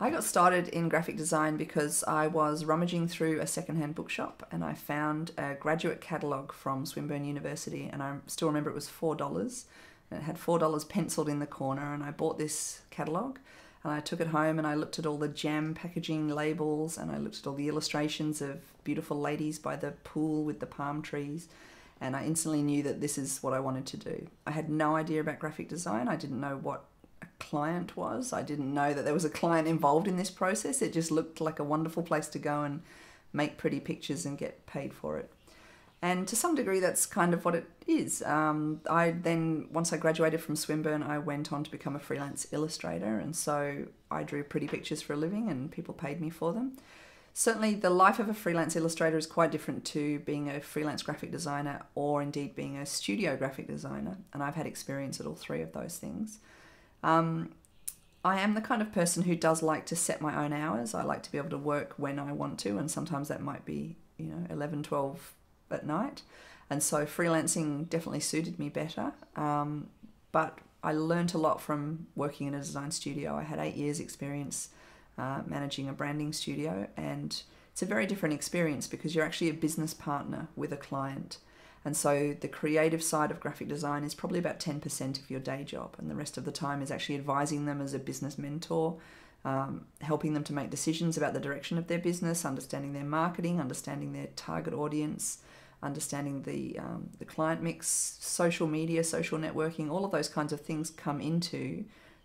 I got started in graphic design because I was rummaging through a secondhand bookshop and I found a graduate catalogue from Swinburne University, and I still remember it was $4. And it had $4 penciled in the corner, and I bought this catalogue and I took it home and I looked at all the jam packaging labels and I looked at all the illustrations of beautiful ladies by the pool with the palm trees, and I instantly knew that this is what I wanted to do. I had no idea about graphic design. I didn't know what a client was. I didn't know that there was a client involved in this process. It just looked like a wonderful place to go and make pretty pictures and get paid for it. And to some degree, that's kind of what it is. Once I graduated from Swinburne, I went on to become a freelance illustrator, and so I drew pretty pictures for a living and people paid me for them. Certainly the life of a freelance illustrator is quite different to being a freelance graphic designer or indeed being a studio graphic designer, and I've had experience at all three of those things. I am the kind of person who does like to set my own hours. I like to be able to work when I want to, and sometimes that might be 11, 12 at night, and so freelancing definitely suited me better. But I learned a lot from working in a design studio. I had 8 years experience managing a branding studio, and it's a very different experience because you're actually a business partner with a client, and so the creative side of graphic design is probably about 10% of your day job, and the rest of the time is actually advising them as a business mentor, helping them to make decisions about the direction of their business, understanding their marketing, understanding their target audience, understanding the client mix, social media, social networking. All of those kinds of things come into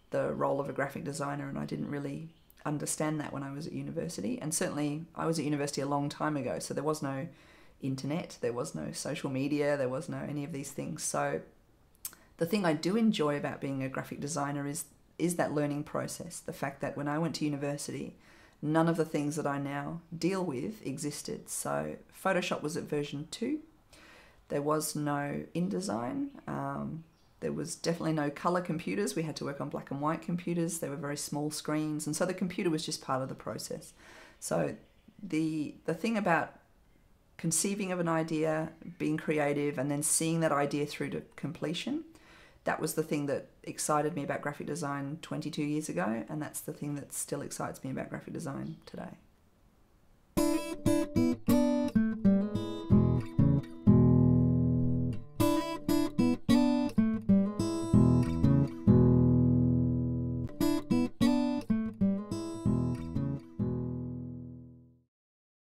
the role of a graphic designer, and I didn't really understand that when I was at university. And certainly I was at university a long time ago, so there was no internet, there was no social media, there was no any of these things. So the thing I do enjoy about being a graphic designer is that learning process. The fact that when I went to university, none of the things that I now deal with existed. So Photoshop was at version 2. There was no InDesign. There was definitely no color computers. We had to work on black and white computers. They were very small screens, and so the computer was just part of the process. So the thing about conceiving of an idea, being creative, and then seeing that idea through to completion, that was the thing that excited me about graphic design 22 years ago, and that's the thing that still excites me about graphic design today.